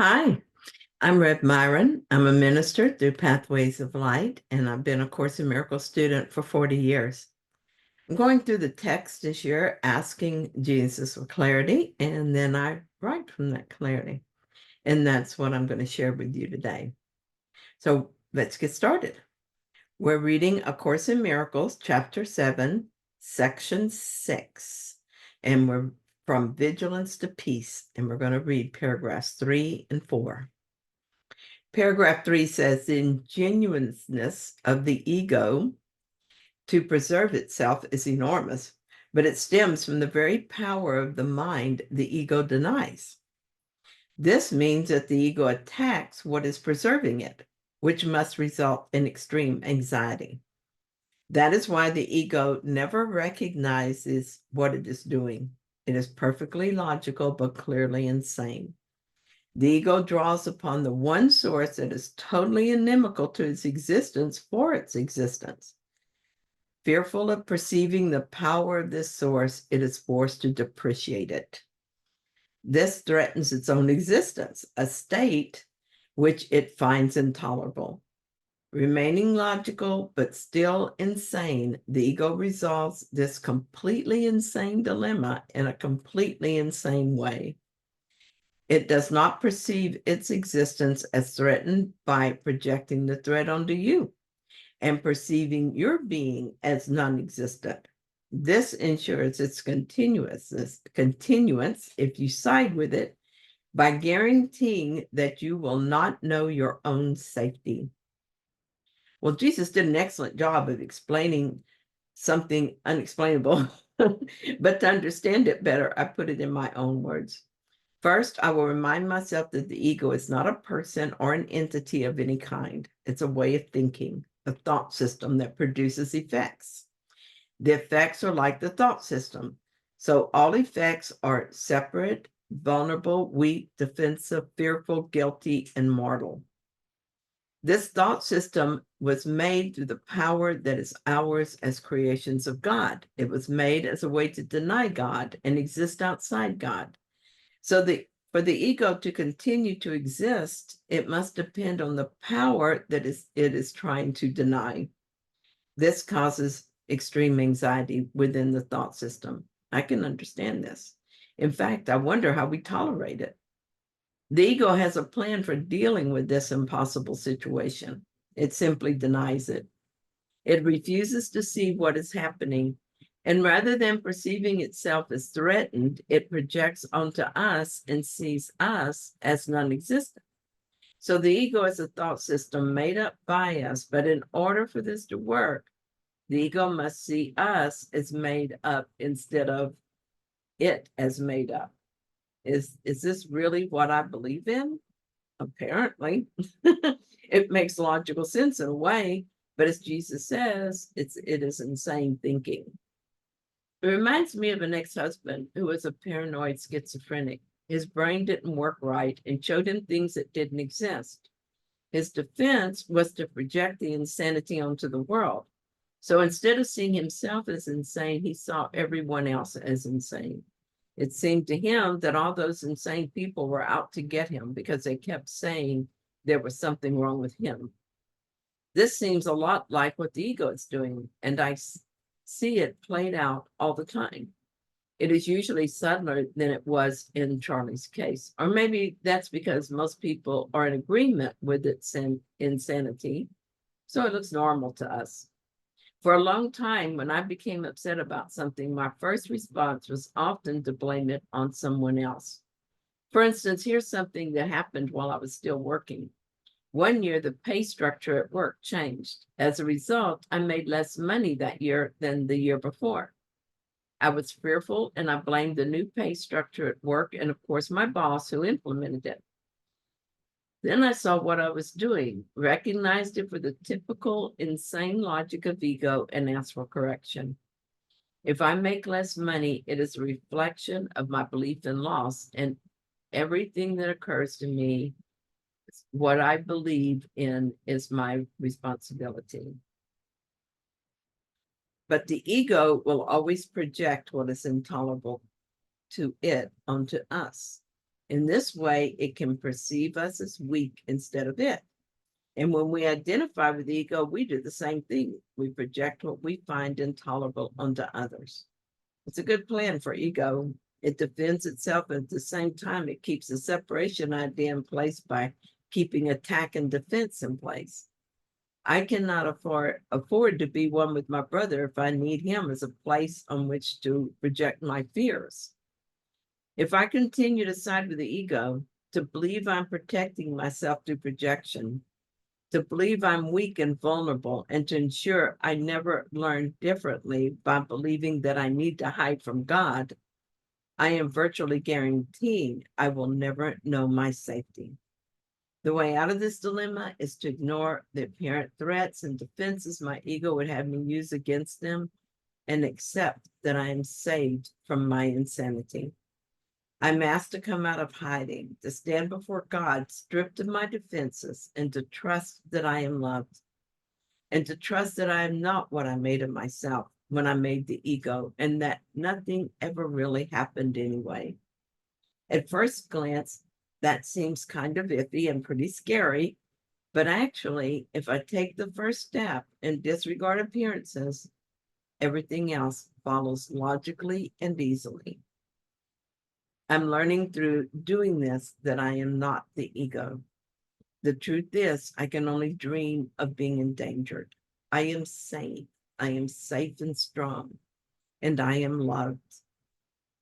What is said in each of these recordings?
Hi, I'm Rev Myron. I'm a minister through Pathways of Light, and I've been a Course in Miracles student for 40 years. I'm going through the text this year, asking Jesus for clarity, and then I write from that clarity. And that's what I'm going to share with you today. So let's get started. We're reading A Course in Miracles, Chapter 7, Section 6, and we're from Vigilance to Peace, and we're going to read paragraphs 3 and 4. Paragraph 3 says the ingenuousness of the ego to preserve itself is enormous, but it stems from the very power of the mind the ego denies. This means that the ego attacks what is preserving it, which must result in extreme anxiety. That is why the ego never recognizes what it is doing. It is perfectly logical, but clearly insane. The ego draws upon the one source that is totally inimical to its existence for its existence. Fearful of perceiving the power of this source, it is forced to depreciate it. This threatens its own existence, a state which it finds intolerable. Remaining logical, but still insane, the ego resolves this completely insane dilemma in a completely insane way. It does not perceive its existence as threatened by projecting the threat onto you and perceiving your being as non-existent. This ensures its continuance if you side with it by guaranteeing that you will not know your own safety. Well, Jesus did an excellent job of explaining something unexplainable, but to understand it better, I put it in my own words. First, I will remind myself that the ego is not a person or an entity of any kind. It's a way of thinking, a thought system that produces effects. The effects are like the thought system. So all effects are separate, vulnerable, weak, defensive, fearful, guilty, and mortal. This thought system was made through the power that is ours as creations of God. It was made as a way to deny God and exist outside God. So for the ego to continue to exist, it must depend on the power that it is trying to deny. This causes extreme anxiety within the thought system. I can understand this. In fact, I wonder how we tolerate it. The ego has a plan for dealing with this impossible situation. It simply denies it. It refuses to see what is happening. And rather than perceiving itself as threatened, it projects onto us and sees us as non-existent. So the ego is a thought system made up by us, but in order for this to work, the ego must see us as made up instead of it as made up. Is this really what I believe in? Apparently. It makes logical sense in a way, but as Jesus says, it is insane thinking. It reminds me of an ex-husband who was a paranoid schizophrenic. His brain didn't work right and showed him things that didn't exist. His defense was to project the insanity onto the world. So instead of seeing himself as insane, he saw everyone else as insane. It seemed to him that all those insane people were out to get him because they kept saying there was something wrong with him. This seems a lot like what the ego is doing, and I see it played out all the time. It is usually subtler than it was in Charlie's case. Or maybe that's because most people are in agreement with its insanity, so it looks normal to us. For a long time, when I became upset about something, my first response was often to blame it on someone else. For instance, here's something that happened while I was still working. One year, the pay structure at work changed. As a result, I made less money that year than the year before. I was fearful, and I blamed the new pay structure at work and, of course, my boss who implemented it. Then I saw what I was doing, recognized it for the typical insane logic of ego, and asked for correction. If I make less money, it is a reflection of my belief in loss, and everything that occurs to me, what I believe in, is my responsibility. But the ego will always project what is intolerable to it onto us. In this way, it can perceive us as weak instead of it. And when we identify with the ego, we do the same thing. We project what we find intolerable onto others. It's a good plan for ego. It defends itself, and at the same time, it keeps the separation idea in place by keeping attack and defense in place. I cannot afford to be one with my brother if I need him as a place on which to project my fears. If I continue to side with the ego, to believe I'm protecting myself through projection, to believe I'm weak and vulnerable, and to ensure I never learn differently by believing that I need to hide from God, I am virtually guaranteeing I will never know my safety. The way out of this dilemma is to ignore the apparent threats and defenses my ego would have me use against them and accept that I am saved from my insanity. I'm asked to come out of hiding, to stand before God, stripped of my defenses, and to trust that I am loved, and to trust that I am not what I made of myself when I made the ego, and that nothing ever really happened anyway. At first glance, that seems kind of iffy and pretty scary, but actually, if I take the first step and disregard appearances, everything else follows logically and easily. I'm learning through doing this that I am not the ego. The truth is, I can only dream of being endangered. I am safe. I am safe and strong, and I am loved.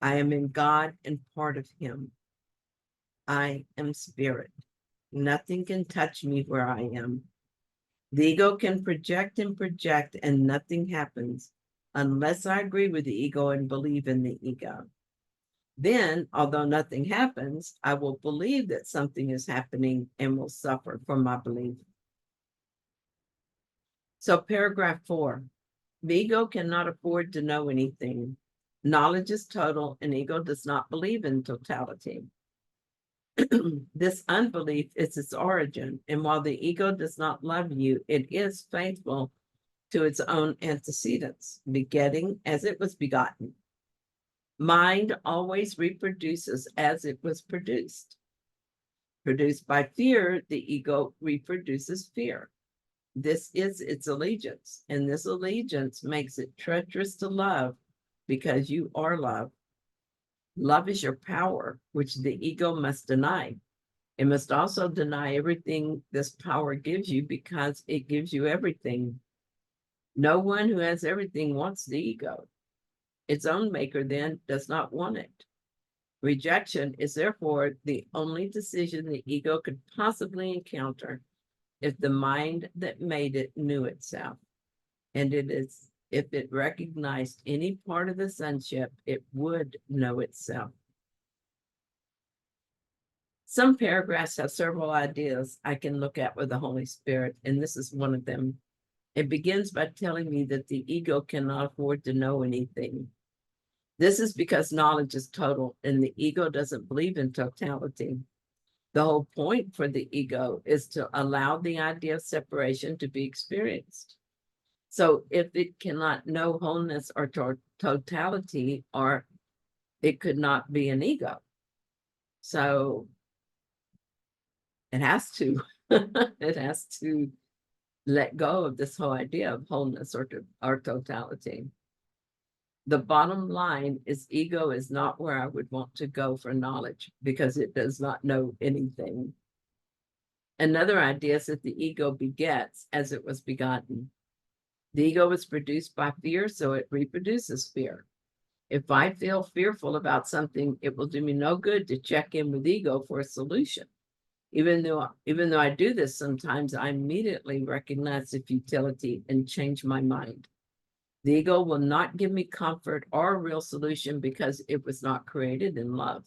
I am in God and part of Him. I am spirit. Nothing can touch me where I am. The ego can project and project, and nothing happens unless I agree with the ego and believe in the ego. Then, although nothing happens, I will believe that something is happening and will suffer from my belief. So paragraph 4, the ego cannot afford to know anything. Knowledge is total, and ego does not believe in totality. This unbelief is its origin, and while the ego does not love you, it is faithful to its own antecedents, begetting as it was begotten. Mind always reproduces as it was produced. Produced by fear, the ego reproduces fear. This is its allegiance, and this allegiance makes it treacherous to love because you are love. Love is your power, which the ego must deny. It must also deny everything this power gives you because it gives you everything. No one who has everything wants the ego. Its own maker then does not want it. Rejection is therefore the only decision the ego could possibly encounter if the mind that made it knew itself. And it is, if it recognized any part of the sonship, it would know itself. Some paragraphs have several ideas I can look at with the Holy Spirit, and this is one of them. It begins by telling me that the ego cannot afford to know anything. This is because knowledge is total, and the ego doesn't believe in totality. The whole point for the ego is to allow the idea of separation to be experienced. So if it cannot know wholeness or totality, or it could not be an ego. So it has to, it has to let go of this whole idea of wholeness or totality. The bottom line is ego is not where I would want to go for knowledge because it does not know anything. Another idea is that the ego begets as it was begotten. The ego was produced by fear, so it reproduces fear. If I feel fearful about something, it will do me no good to check in with ego for a solution. Even though I do this sometimes, I immediately recognize the futility and change my mind. The ego will not give me comfort or a real solution because it was not created in love.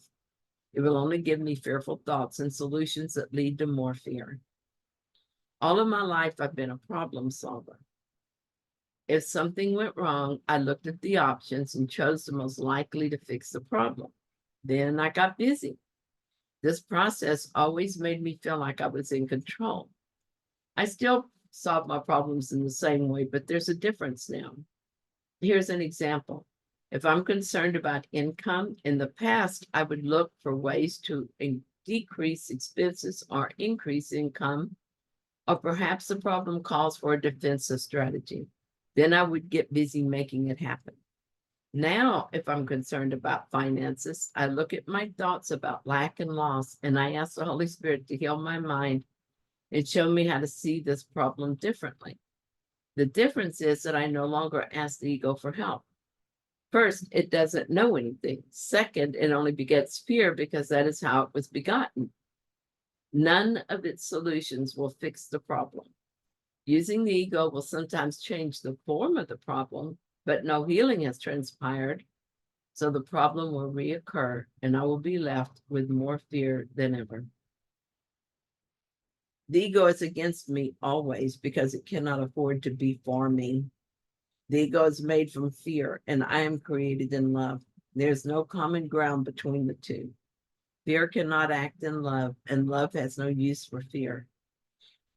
It will only give me fearful thoughts and solutions that lead to more fear. All of my life, I've been a problem solver. If something went wrong, I looked at the options and chose the most likely to fix the problem. Then I got busy. This process always made me feel like I was in control. I still solve my problems in the same way, but there's a difference now. Here's an example. If I'm concerned about income, in the past, I would look for ways to decrease expenses or increase income, or perhaps the problem calls for a defensive strategy. Then I would get busy making it happen. Now, if I'm concerned about finances, I look at my thoughts about lack and loss, and I ask the Holy Spirit to heal my mind and show me how to see this problem differently. The difference is that I no longer ask the ego for help. First, it doesn't know anything. Second, it only begets fear because that is how it was begotten. None of its solutions will fix the problem. Using the ego will sometimes change the form of the problem, but no healing has transpired, so the problem will reoccur, and I will be left with more fear than ever. The ego is against me always because it cannot afford to be for me. The ego is made from fear, and I am created in love. There's no common ground between the two. Fear cannot act in love, and love has no use for fear.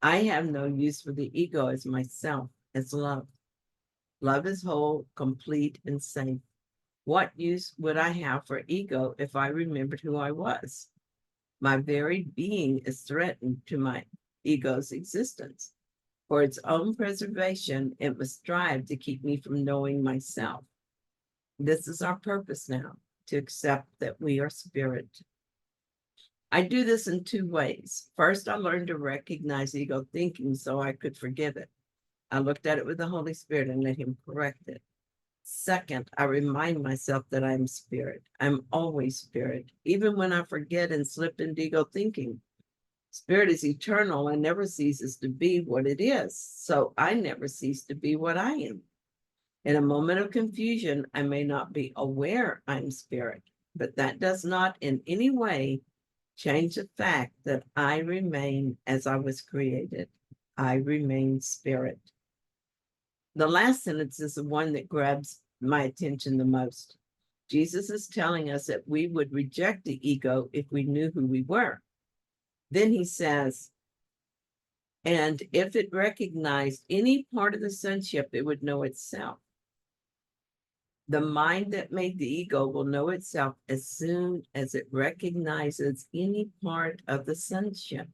I have no use for the ego as myself, as love. Love is whole, complete, and safe. What use would I have for ego if I remembered who I was? My very being is threatened to my ego's existence. For its own preservation, it must strive to keep me from knowing myself. This is our purpose now, to accept that we are spirit. I do this in two ways. First, I learned to recognize ego thinking so I could forgive it. I looked at it with the Holy Spirit and let him correct it. Second, I remind myself that I'm spirit. I'm always spirit, even when I forget and slip into ego thinking. Spirit is eternal and never ceases to be what it is, so I never cease to be what I am. In a moment of confusion, I may not be aware I'm spirit, but that does not in any way change the fact that I remain as I was created. I remain spirit. The last sentence is the one that grabs my attention the most. Jesus is telling us that we would reject the ego if we knew who we were. Then he says, and if it recognized any part of the sonship, it would know itself. The mind that made the ego will know itself as soon as it recognizes any part of the sonship.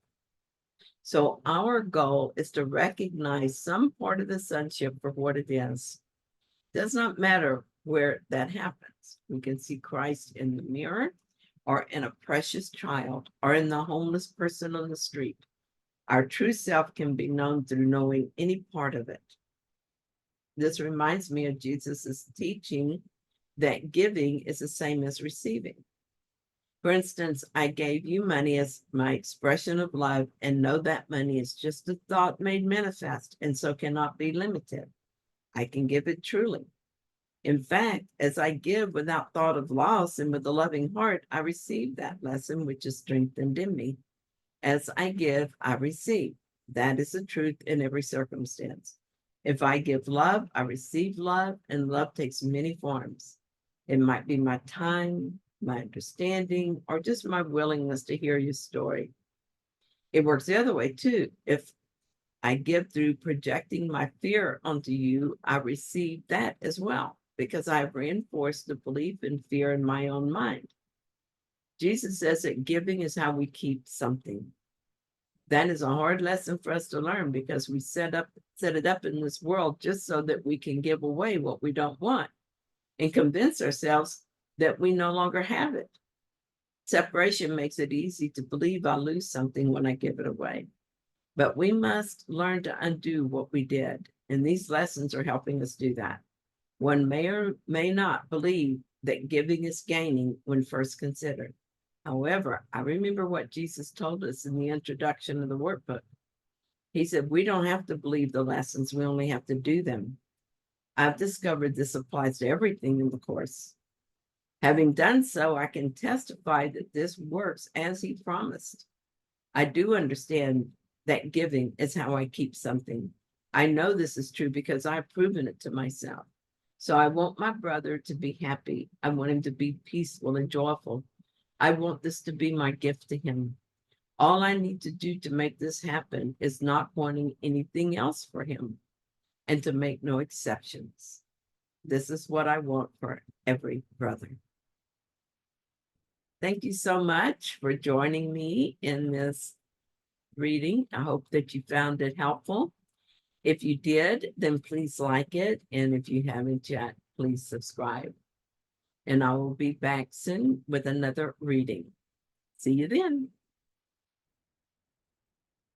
So our goal is to recognize some part of the sonship for what it is. Does not matter where that happens. We can see Christ in the mirror, or in a precious child, or in the homeless person on the street. Our true self can be known through knowing any part of it. This reminds me of Jesus's teaching that giving is the same as receiving. For instance, I gave you money as my expression of love, and know that money is just a thought made manifest, and so cannot be limited. I can give it truly. In fact, as I give without thought of loss and with a loving heart, I receive that lesson which is strengthened in me. As I give, I receive. That is the truth in every circumstance. If I give love, I receive love, and love takes many forms. It might be my time, my understanding, or just my willingness to hear your story. It works the other way too. If I give through projecting my fear onto you, I receive that as well, because I've reinforced the belief and fear in my own mind. Jesus says that giving is how we keep something. That is a hard lesson for us to learn, because we set it up in this world just so that we can give away what we don't want and convince ourselves that we no longer have it. Separation makes it easy to believe I'll lose something when I give it away. But we must learn to undo what we did, and these lessons are helping us do that. One may or may not believe that giving is gaining when first considered. However, I remember what Jesus told us in the introduction of the workbook. He said, we don't have to believe the lessons, we only have to do them. I've discovered this applies to everything in the course. Having done so, I can testify that this works as he promised. I do understand that giving is how I keep something. I know this is true because I've proven it to myself. So I want my brother to be happy. I want him to be peaceful and joyful. I want this to be my gift to him. All I need to do to make this happen is not wanting anything else for him, and to make no exceptions. This is what I want for every brother. Thank you so much for joining me in this reading. I hope that you found it helpful. If you did, then please like it. And if you haven't yet, please subscribe. And I will be back soon with another reading. See you then.